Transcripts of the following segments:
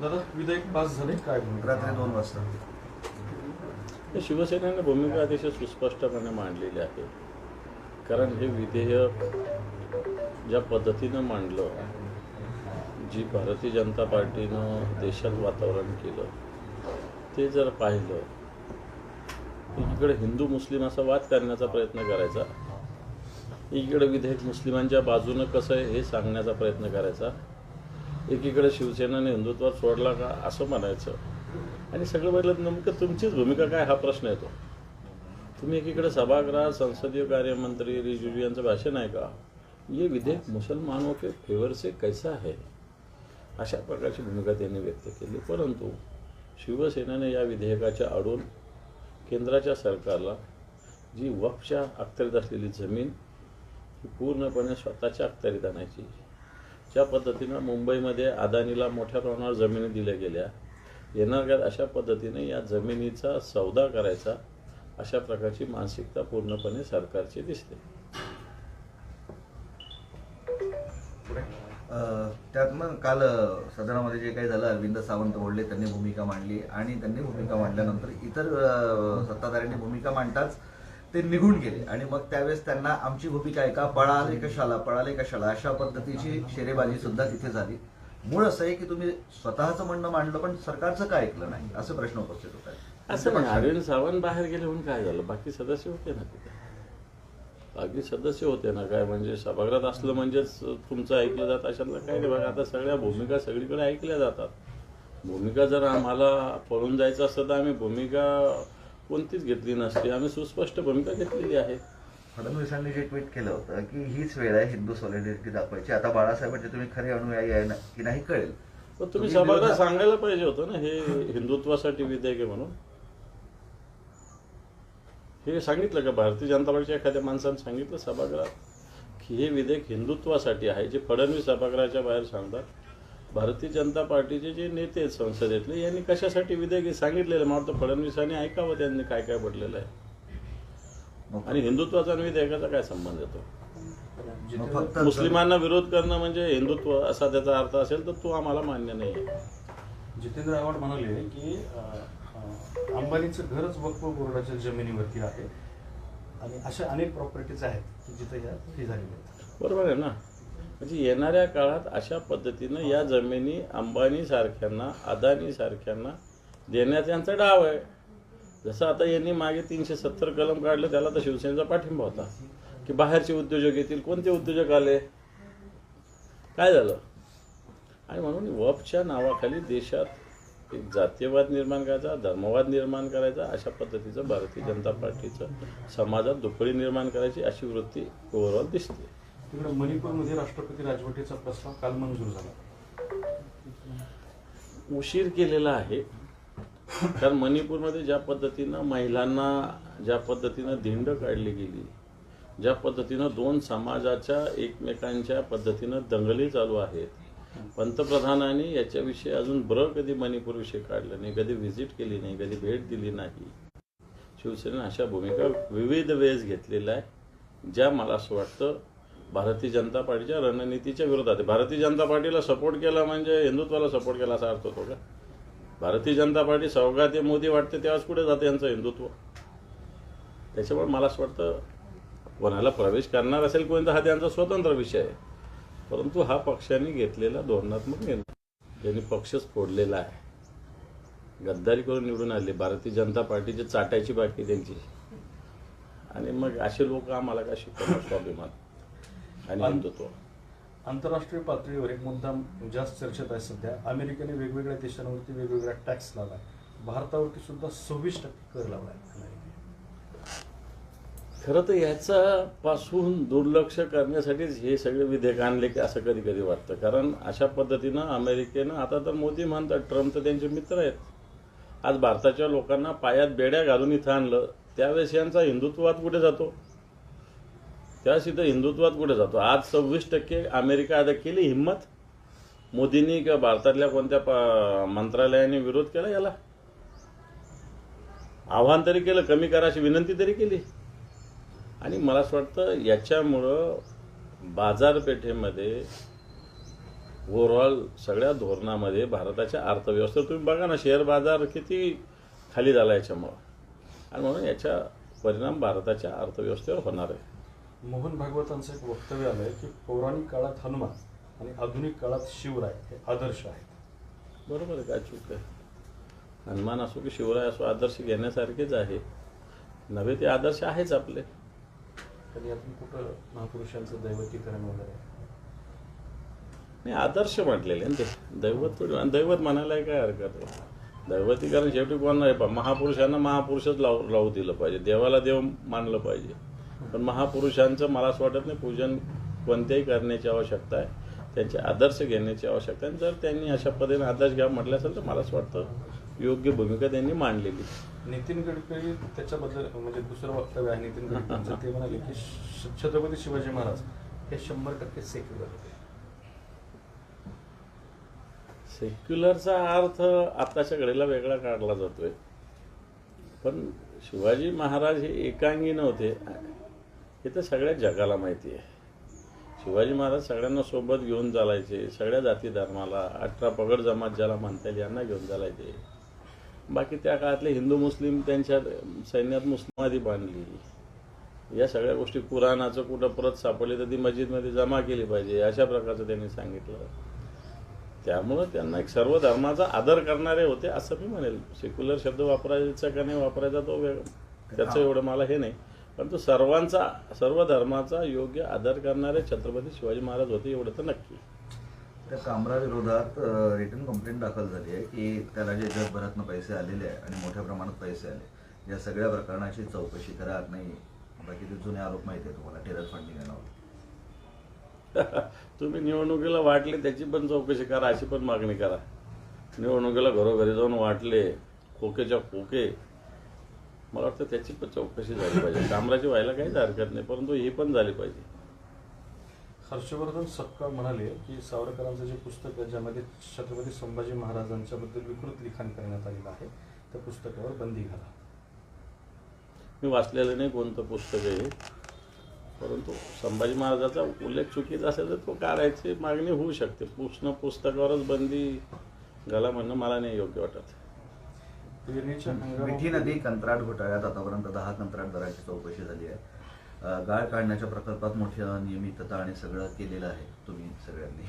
दादा विधेयक पास झाले काय रात्री 2 वाजता शिवसेनेने भूमिका अतिशय सुस्पष्टपणे मांडलेली आहे. कारण हे विधेयक ज्या पद्धतीनं मांडलं, जी भारतीय जनता पार्टीनं देशात वातावरण केलं, ते जर पाहिलं, एकीकडे हिंदू मुस्लिम असा वाद करण्याचा प्रयत्न करायचा, एकीकडे विधेयक मुस्लिमांच्या बाजूनं कसं आहे हे सांगण्याचा प्रयत्न करायचा, एकीकडे शिवसेनेने हिंदुत्वात सोडला का असं म्हणायचं, आणि सगळं बदलत नेमकं तुमचीच भूमिका काय हा प्रश्न येतो. तुम्ही एकीकडे सभागृहात संसदीय कार्यमंत्री रिजिजू यांचं भाषण आहे का, ये विधेयक मुसलमानों के फेवर से कैसा है, अशा प्रकारची भूमिका त्यांनी व्यक्त केली. परंतु शिवसेनेने या विधेयकाच्या आडून केंद्राच्या सरकारला जी वक्फच्या अखत्यारीत असलेली जमीन ही पूर्णपणे स्वतःच्या अखत्यारीत आणायची, ज्या पद्धतीनं मुंबईमध्ये अदानीला मोठ्या प्रमाणावर जमिनी दिल्या गेल्या, येणार काळात अशा पद्धतीने या जमिनीचा सौदा करायचा, अशा प्रकारची मानसिकता पूर्णपणे सरकारची दिसते. त्यात मग काल सदनामध्ये जे काही झालं, अरविंद सावंत बोलले, त्यांनी भूमिका मांडली आणि त्यांनी भूमिका मांडल्यानंतर इतर सत्ताधाऱ्यांनी भूमिका मांडताच ते निघून गेले आणि मग त्यावेळेस त्यांना आमची भूमिका आहे का, पळाले कशाला अशा पद्धतीची शेरेबाजी सुद्धा तिथे झाली. मूळ असं आहे की तुम्ही स्वतःचं म्हणणं मांडलं पण सरकारचं काय ऐकलं नाही, असे प्रश्न उपस्थित होत आहेत. असं नाही, अरविंद सावंत बाहेर गेले म्हणून काय झालं, बाकी सदस्य होते ना तिथे, बाकी सदस्य होते ना, काय म्हणजे सभागृहात असलं म्हणजेच तुमचं ऐकलं जात अशातलं काय नाही. बघा आता सगळ्या भूमिका सगळीकडे ऐकल्या जातात. भूमिका जर आम्हाला पळून जायचं असतं तर आम्ही भूमिका कोणतीच घेतली नसती, आम्ही सुस्पष्ट भूमिका घेतलेली आहे. फडणवीसांनी जे ट्विट केलं होतं की हीच वेळ आहे हिंदू सॉलिडॅरिटी दाखवायची, आता बाळासाहेबांचे तुम्ही खरे अनुयायी आहे ना की नाही कळेल. पण तुम्ही सभागृहात सांगायला पाहिजे होतं ना हे हिंदुत्वासाठी विधेयक आहे म्हणून. हे सांगितलं का भारतीय जनता पार्टीच्या एखाद्या माणसानं सांगितलं सभागृहात की हे विधेयक हिंदुत्वासाठी आहे, जे फडणवीस सभागृहाच्या बाहेर सांगतात. भारतीय जनता पार्टीचे जे नेते आहेत संसदेतले, यांनी कशासाठी विधेयक सांगितलेलं, मला वाटतं फडणवीसांनी ऐकावं त्यांनी काय काय पडलेलं आहे. आणि हिंदुत्वाचा आणि विधेयकाचा काय संबंध येतो. मुस्लिमांना विरोध करणं म्हणजे हिंदुत्व असा त्याचा अर्थ असेल तर तो आम्हाला मान्य नाही आहे. जितेंद्र आव्हाड म्हणाले की अंबानीचं घरच वक्फ बोर्डाच्या जमिनीवरती आहे आणि अशा अनेक प्रॉपर्टीज आहेत की जिथे या फी झालेल्या आहेत. बरोबर आहे ना. म्हणजे येणाऱ्या काळात अशा पद्धतीनं या जमिनी अंबानी सारख्यांना, अदानी सारख्यांना देण्याचा यांचा डाव आहे. जसं आता यांनी मागे 370 कलम काढलं, त्याला तर शिवसेनेचा पाठिंबा होता की बाहेरचे उद्योजक येतील. कोणते उद्योजक आले, काय झालं. आणि म्हणून वक्फच्या नावाखाली देशात एक जातीयवाद निर्माण करायचा, धर्मवाद निर्माण करायचा, अशा पद्धतीचं भारतीय जनता पार्टीचं समाजात दुफळी निर्माण करायची अशी वृत्ती ओव्हरऑल दिसते. तिकडे मणिपूरमध्ये राष्ट्रपती राजवटीचा प्रस्ताव काल मंजूर झाला. उशीर केलेला आहे, कारण मणिपूरमध्ये ज्या पद्धतीनं महिलांना ज्या पद्धतीनं धिंड काढली गेली, ज्या पद्धतीनं दोन समाजाच्या एकमेकांच्या पद्धतीनं दंगली चालू आहेत, पंतप्रधानांनी याच्याविषयी अजून कधी मणिपूरविषयी काढलं नाही, कधी व्हिजिट केली नाही, कधी भेट दिली नाही. शिवसेनेनं अशा भूमिका विविध वेळेस घेतलेल्या आहे, ज्या मला असं वाटतं भारतीय जनता पार्टीच्या रणनीतीच्या विरोधात आहे. भारतीय जनता पार्टीला सपोर्ट केला म्हणजे हिंदुत्वाला सपोर्ट केला असा अर्थ होतो का. भारतीय जनता पार्टी सौगात मोदी वाटते तेव्हाच कुठे जाते यांचं हिंदुत्व. त्याच्यामुळे मला असं वाटतं कोणाला प्रवेश करणार असेल कोणी तर हा त्यांचा स्वतंत्र विषय आहे, परंतु हा पक्षाने घेतलेला धोरणात्मक निर्णय, ज्यांनी पक्षच फोडलेला आहे, गद्दारी करून निवडून आले, भारतीय जनता पार्टीची चाटायची बाकी त्यांची, आणि मग असे लोक आम्हाला काय शिकवणार स्वाभिमान आणि हिंदुत्व. आंतरराष्ट्रीय पातळीवर एक मुद्दा जास्त चर्चेत आहे सध्या. अमेरिकेने वेगवेगळ्या देशांवरती वेगवेगळा टॅक्स लावलाय, भारतावरती सुद्धा 26% कर लावलाय. खरं तर याच्यापासून दुर्लक्ष करण्यासाठीच हे सगळे विधेयक आणले की असं कधी कधी वाटतं. कारण अशा पद्धतीनं अमेरिकेनं, आता तर मोदी म्हणतात, ट्रम्प तर त्यांचे मित्र आहेत, आज भारताच्या लोकांना पायात बेड्या घालून इथं आणलं, त्यावेळेस यांचा हिंदुत्वात कुठे जातो, त्यावेळेस इथं हिंदुत्वात कुठे जातो. आज 26% अमेरिका आता केली हिंमत, मोदींनी किंवा भारतातल्या कोणत्या मंत्रालयाने विरोध केला, याला आव्हान तरी केलं, कमी करायची विनंती तरी केली. आणि मला असं वाटतं याच्यामुळं बाजारपेठेमध्ये ओव्हरऑल सगळ्या धोरणामध्ये भारताच्या अर्थव्यवस्थेत तुम्ही बघा ना, शेअर बाजार किती खाली झाला याच्यामुळं, आणि म्हणून याचा परिणाम भारताच्या अर्थव्यवस्थेवर होणार आहे. मोहन भागवतांचं एक वक्तव्य आलंय की पौराणिक काळात हनुमान आणि आधुनिक काळात शिवराय हे आदर्श आहेत. बरोबर आहे, काय चूक आहे? हनुमान असो की शिवराय असो आदर्श घेण्यासारखेच आहे, नव्हे ते आदर्श आहेच आपले. कधी आपण कुठं महापुरुषांचं दैवतीकरण वगैरे नाही, आदर्श म्हटलेले ना ते, दैवत थोडी, आणि दैवत म्हणायला काय हरकत आहे? दैवतीकरण शेवटी कोण नाही, महापुरुषांना महापुरुषच लावू दिलं पाहिजे, देवाला देव मानलं पाहिजे. पण महापुरुषांचं मला असं वाटत नाही पूजन कोणत्याही करण्याची आवश्यकता आहे, त्यांचे आदर्श घेण्याची आवश्यकता आहे. जर त्यांनी अशा पद्धतीने आदर्श घ्या म्हटलं असेल तर मला असं वाटतं योग्य भूमिका त्यांनी मांडलेली. नितीन गडकरी त्याच्याबद्दल म्हणजे दुसरं वक्तव्य आहे नितीन गडकरींचं, ते म्हणाले की छत्रपती शिवाजी महाराज हे 100% सेक्युलर होते. सेक्युलरचा अर्थ आत्ताच्या घडीला वेगळा काढला जातोय, पण शिवाजी महाराज हे एकांगी नव्हते हे तर सगळ्या जगाला माहिती आहे. शिवाजी महाराज सगळ्यांना सोबत घेऊन चालायचे, सगळ्या जाती धर्माला, 18 पगड जमात ज्याला म्हणता येईल यांना घेऊन चालायचे. बाकी त्या काळातले हिंदू मुस्लिम त्यांच्या सैन्यात मुस्लिमादी बांधली, या सगळ्या गोष्टी कुराणाचं कुठं परत सापडली तर ती मस्जिदमध्ये जमा केली पाहिजे, अशा प्रकारचं त्यांनी सांगितलं. त्यामुळं त्यांना एक सर्व धर्माचा आदर करणारे होते असं मी म्हणेल. सेक्युलर शब्द वापरायचा का नाही वापरायचा तो त्याचं एवढं मला हे नाही, परंतु सर्व धर्माचा योग्य आदर करणारे छत्रपती शिवाजी महाराज होते एवढं तर नक्की. त्या कामरा विरोधात रिटर्न कंप्लेंट दाखल झाली आहे की त्याला जे जगभरातनं पैसे आलेले आहे आणि मोठ्या प्रमाणात पैसे आले, या सगळ्या प्रकरणाची चौकशी करा. नाही बाकीचे जुने आरोप माहिती आहे तुम्हाला, टेरर फंडिंग आहे. तुम्ही निवडणुकीला वाटले त्याची पण चौकशी करा, अशी पण मागणी करा. निवडणुकीला घरोघरी जाऊन वाटले खोकेच्या खोके, मला वाटतं त्याची पण चौकशी झाली पाहिजे. कामराची व्हायला काहीच हरकत नाही, परंतु ही पण झाली पाहिजे. हर्षवर्धन सपकाळ म्हणाले की सावरकरांचं जे पुस्तक आहे ज्यामध्ये छत्रपती संभाजी महाराजांच्याबद्दल विकृत लिखाण करण्यात आलेलं आहे त्या पुस्तकावर बंदी घाला. मी वाचलेलं नाही कोणतं पुस्तक आहे, परंतु संभाजी महाराजांचा उल्लेख चुकीचा असेल तर तो काढायची मागणी होऊ शकते. पुस्तकावरच बंदी घाला म्हणणं मला नाही योग्य वाटत. मिठी नदी कंत्राट घोटाळ्यात आतापर्यंत 10 कंत्राटदारांची चौकशी झाली आहे. गाळ काढण्याच्या प्रकल्पात मोठी अनियमितता आणि सगळं केलेलं आहे तुम्ही सगळ्यांनी,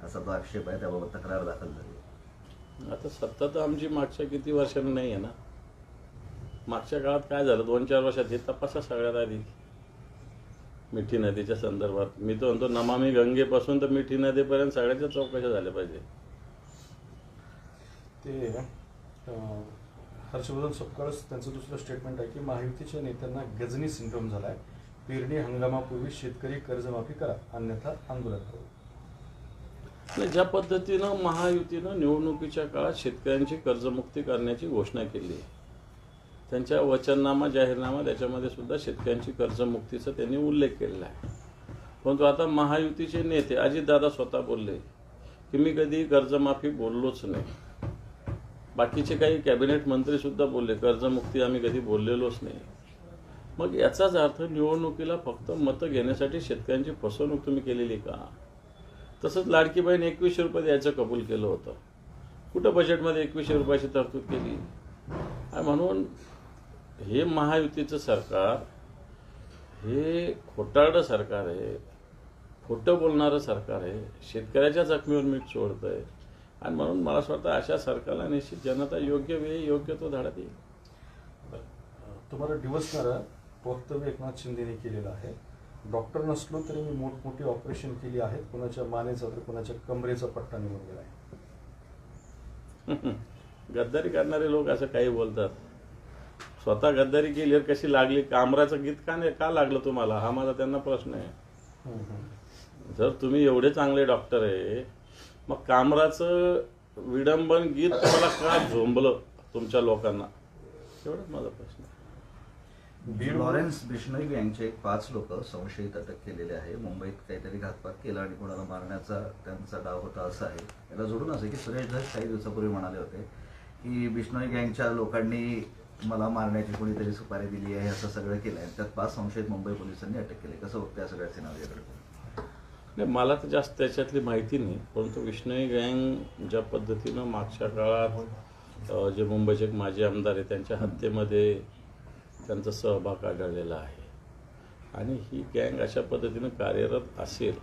असा तो आक्षेप आहे. त्याबाबत तक्रार दाखल झाली. आता सत्ता तर आमची मागच्या किती वर्षांनी नाही आहे ना. मागच्या काळात काय झालं 2-4 वर्षात हे तपासा सगळ्यात आधी मिठी नदीच्या संदर्भात. मी तो म्हणतो नमामि गंगेपासून तर मिठी नदीपर्यंत सगळ्याच्या चौकशा झाल्या पाहिजे. ते हर्षवर्धन सपकाळ त्यांचं दुसरं स्टेटमेंट आहे की महायुतीच्या नेत्यांना गजनी सिंड्रोम झालाय, पेरणी हंगामापूर्वी शेतकरी कर्जमाफी करा अन्यथा आंदोलन करू. ज्या पद्धतीनं महायुतीनं निवडणुकीच्या काळात शेतकऱ्यांची कर्जमुक्ती करण्याची घोषणा केली, त्यांच्या वचननामा जाहीरनामा त्याच्यामध्ये सुद्धा शेतकऱ्यांची कर्जमुक्तीचा त्यांनी उल्लेख केलेला आहे. परंतु आता महायुतीचे नेते अजितदादा स्वतः बोलले की मी कधी कर्जमाफी बोललोच नाही. बाकीचे काही कॅबिनेट मंत्री सुद्धा बोलले कर्जमुक्ती आम्ही कधी बोललेलोच नाही. मग याचाच अर्थ निवडणुकीला फक्त मतं घेण्यासाठी शेतकऱ्यांची फसवणूक तुम्ही केलेली का? तसंच लाडकी बहीण 2100 रुपये द्यायचं कबूल केलं होतं, कुठं बजेटमध्ये 2100 रुपयाची तरतूद केली? म्हणून हे महायुतीचं सरकार हे खोटारडं सरकार आहे, खोटं बोलणारं सरकार आहे, शेतकऱ्याच्या जखमीवर मीठ सोडतंय. आणि म्हणून मला असं वाटतं अशा सरकारला निश्चित जनता योग्य वेळी योग्य तो धडा देईल. तुम्हाला डिवसणारं वक्तव्य एकनाथ शिंदेने केलेलं आहे. डॉक्टर नसलो तरी मी मोठमोठी ऑपरेशन केली आहेत, कुणाच्या मानेचा तर कुणाच्या कमरेचा पट्टा निघून गेला आहे. गद्दारी करणारे लोक असं काही बोलतात. स्वतः गद्दारी केली कशी लागली? कामराचं गीत का लागलं तुम्हाला, हा माझा त्यांना प्रश्न आहे. जर तुम्ही एवढे चांगले डॉक्टर आहे मग कामराचं विडंबन गीत तुम्हाला का झोंबलं तुमच्या लोकांना, एवढंच माझा प्रश्न आहे. लॉरेन्स बिश्नोई यांचे 5 लोक संशयित अटक केलेले आहे. मुंबईत काहीतरी घातपात केला आणि कोणाला मारण्याचा त्यांचा डाव होता असं आहे. याला जोडून असं की सुरेश धस काही दिवसापूर्वी म्हणाले होते की बिश्नोई गँगच्या लोकांनी मला मारण्याची कोणीतरी सुपारी दिली आहे, असं सगळं केलं आहे. त्यात 5 संशयित मुंबई पोलिसांनी अटक केली. कसं बघते या सगळ्या सिनारिओकडे? नाही, मला तर जास्त त्याच्यातली माहिती नाही, परंतु विष्णोई गँग ज्या पद्धतीनं मागच्या काळात जे मुंबईचे एक माजी आमदार आहे त्यांच्या हत्येमध्ये त्यांचा सहभाग आढळलेला आहे आणि ही गँग अशा पद्धतीनं कार्यरत असेल.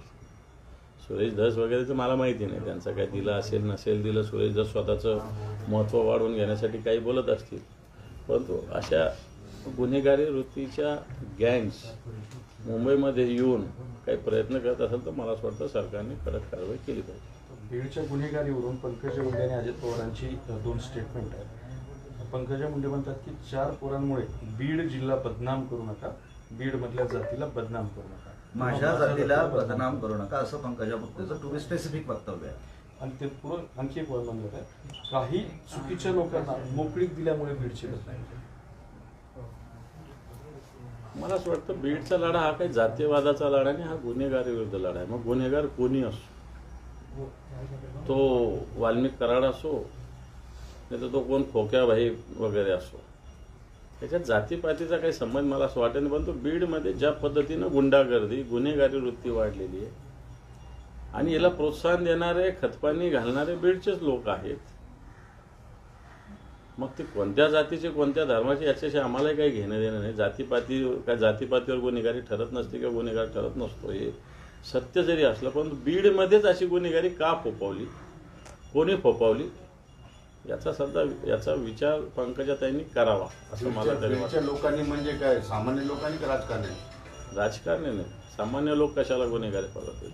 सुरेश धस वगैरेचं मला माहिती नाही, त्यांचं काय दिलं असेल नसेल दिलं, सुरेश धस स्वतःचं महत्त्व वाढवून घेण्यासाठी काही बोलत असतील, परंतु अशा गुन्हेगारी वृत्तीच्या गँग्स मुंबईमध्ये येऊन काही प्रयत्न करत असेल तर मला असं वाटतं सरकारने कडक कारवाई केली पाहिजे. बीडच्या गुन्हेगारीवरून पंकजा मुंडे आणि अजित पवारांची 2 स्टेटमेंट आहेत. पंकजा मुंडे म्हणतात की 4 पोरांमुळे बीड जिल्हा बदनाम करू नका, बीडमधल्या जातीला बदनाम करू नका, माझ्या जातीला बदनाम करू नका असं पंकजा मुंडेचं टू बी स्पेसिफिक वक्तव्य आहे. आणि ते पुढं आणखी एक वर्णन होत आहे, काही चुकीच्या लोकांना मोकळीक दिल्यामुळे बीडची बदनामी झाली. मला असं वाटतं बीडचा लढा हा काही जातीयवादाचा लढा नाही, हा गुन्हेगारी विरुद्ध लढा आहे. मग गुन्हेगार कोणी असो, तो वाल्मिक कराड असो नाही तर तो कोण खोक्याभाई वगैरे असो, त्याच्यात जातीपातीचा काही संबंध मला असं वाटत नाही. परंतु बीडमध्ये ज्या पद्धतीनं गुंडागर्दी गुन्हेगारी वृत्ती वाढलेली आहे आणि याला प्रोत्साहन देणारे खतपाणी घालणारे बीडचेच लोक आहेत. मग ते कोणत्या जातीचे कोणत्या धर्माचे याच्याशी आम्हालाही काही घेणं देणं नाही. जातीपातीवर गुन्हेगारी ठरत नसते किंवा गुन्हेगार ठरत नसतो हे सत्य जरी असलं, परंतु बीडमध्येच अशी गुन्हेगारी का फोपावली, कोणी फोपावली याचा विचार पंकजाताईंनी करावा असं मला तरी वाटतं. लोकांनी म्हणजे काय, सामान्य लोकांनी का राजकारणी? राजकारणी नाही, सामान्य लोक कशाला गुन्हेगारी करतील.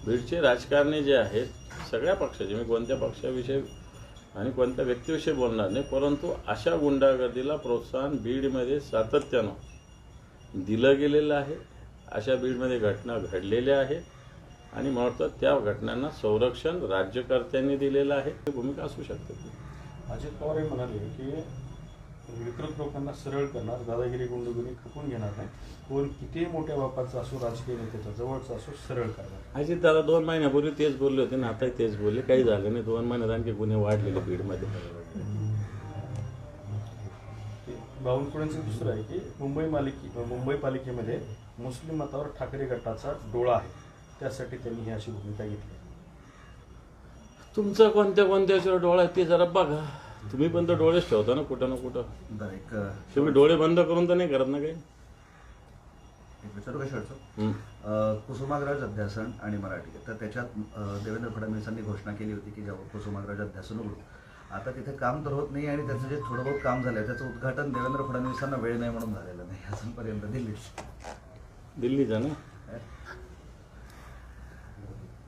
बीडचे राजकारणी जे आहेत सगळ्या पक्षाचे, मी कोणत्या पक्षाविषयी आणि कोणत्या व्यक्तीविषयी बोलणार नाही, परंतु अशा गुंडागर्दीला प्रोत्साहन बीडमध्ये सातत्यानं दिलं गेलेलं आहे. अशा बीडमध्ये घटना घडलेल्या आहेत आणि मला वाटतं त्या घटनांना संरक्षण राज्यकर्त्यांनी दिलेलं आहे. ही भूमिका असू शकते. अजित पवार हे म्हणाले की विकृत लोकांना सरळ करणार, दादागिरी गुंडगिरी खपून घेणार नाही, कोण कितीही मोठ्या बापाचा असो, राजकीय नेत्याचा जवळचा असो, सरळ करणार. अजित दादा 2 महिन्यापूर्वी तेच बोलले होते ना, आताही तेच बोलले, काही झालं नाही. 2 महिन्यात आणखी गुन्हे वाढलेले बीडमध्ये. बावनकुळेंचं दुसरं आहे की मुंबई पालिकेमध्ये मुस्लिम मतावर ठाकरे गटाचा डोळा आहे, त्यासाठी त्यांनी ही अशी भूमिका घेतली. तुमचा कोणत्या याच्यावर डोळा आहे ते जरा बघा. तुम्ही पण तर डोळेच ठेवता ना कुठं ना कुठं. बरं, एक तुम्ही डोळे बंद करून तर नाही करत ना काही. विचारू का शेवटचं? कुसुमाग्रज अध्यासन आणि मराठी, तर त्याच्यात देवेंद्र फडणवीसांनी घोषणा केली होती की जेव्हा कुसुमाग्रज अध्यासन उघडू, आता तिथे काम तर होत नाही आणि त्याचं जे थोडं बहुत काम झालं त्याचं उद्घाटन देवेंद्र फडणवीसांना वेळ नाही म्हणून झालेलं नाही अजूनपर्यंत दिल्लीचं ना.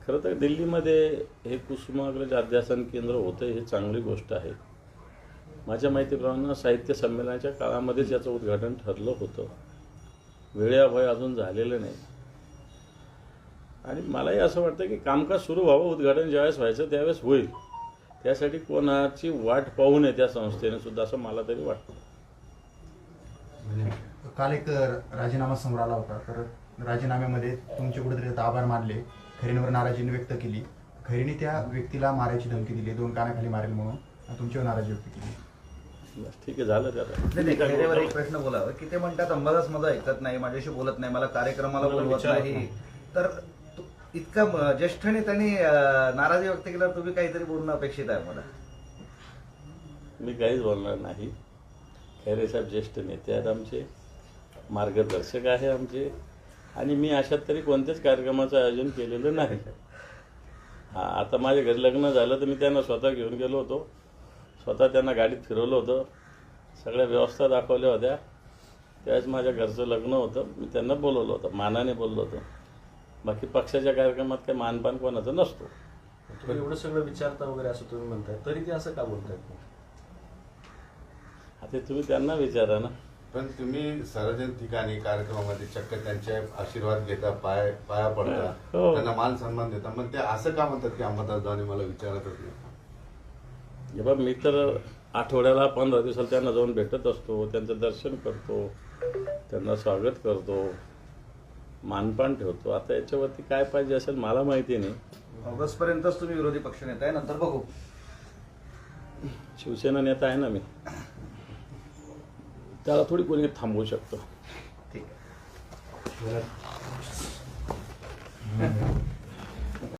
खरं तर दिल्लीमध्ये हे कुसुमाग्रज अध्यासन केंद्र होतं हे चांगली गोष्ट आहे. माझ्या माहितीप्रमाणे साहित्य संमेलनाच्या काळामध्येच याचं उद्घाटन ठरलं होतं, वेळेअभावी अजून झालेलं नाही. आणि मलाही असं वाटतं की कामकाज सुरू व्हावं, उद्घाटन ज्यावेळेस व्हायचं त्यावेळेस होईल, त्यासाठी कोणाची वाट पाहू नये त्या संस्थेने सुद्धा, असं मला तरी वाटतं. काल एक राजीनामा समोर आला होता, तर राजीनाम्यामध्ये तुमचे कुठेतरी आभार मानले, खैरेंवर नाराजी व्यक्त केली, खैरेंनी त्या व्यक्तीला मारायची धमकी दिली, 2 कानाखाली मारेल म्हणून, तुमच्यावर नाराजी व्यक्त केली. ठीक आहे, झालं त्याला. खैरेवर एक प्रश्न बोलावा की ते म्हणतात अंबादास माझं ऐकत नाही, माझ्याशी बोलत नाही, मला कार्यक्रमाला बोलवत नाही, तर इतका ज्येष्ठने त्यांनी नाराजी व्यक्त केल्यावर तुम्ही काहीतरी बोलणं अपेक्षित आहे मला. मी काहीच बोलणार नाही. खैरे साहेब ज्येष्ठ नेते आहेत आमचे, मार्गदर्शक आहे आमचे, आणि मी अशात तरी कोणत्याच कार्यक्रमाचं आयोजन केलेलं नाही. हां, आता माझ्या घरी लग्न झालं तर मी त्यांना स्वतः घेऊन गेलो होतो, स्वतः त्यांना गाडीत फिरवलं होतं, सगळ्या व्यवस्था दाखवल्या होत्या. त्यावेळेस माझ्या घरचं लग्न होतं, मी त्यांना बोलवलं होतं, मानाने बोललो होतं. बाकी पक्षाच्या कार्यक्रमात काही मानपान कोणाचा नसतो. तुम्ही एवढं सगळं विचारता वगैरे असं तुम्ही म्हणताय, तरी ते असं का बोलतायत? आता तुम्ही त्यांना विचारा ना. पण तुम्ही सार्वजनिक ठिकाणी कार्यक्रमामध्ये चक्क त्यांचे आशीर्वाद घेता, पाया पडता, हो. त्यांना मान सन्मान देता, मग ते असं का म्हणतात की अंबादासदानी मला विचारतच नाही? हे बघ, मी तर आठवड्याला 15 दिवसाला त्यांना जाऊन भेटत असतो, त्यांचं दर्शन करतो, त्यांना स्वागत करतो, मानपान ठेवतो. आता याच्यावरती काय पाहिजे असेल मला माहिती नाही. ऑगस्टपर्यंतच तुम्ही विरोधी पक्ष नेता आहे, नंतर बघू. शिवसेना नेता आहे ना मी, त्याला थोडी कोणी थांबवू शकतो. ठीक आहे.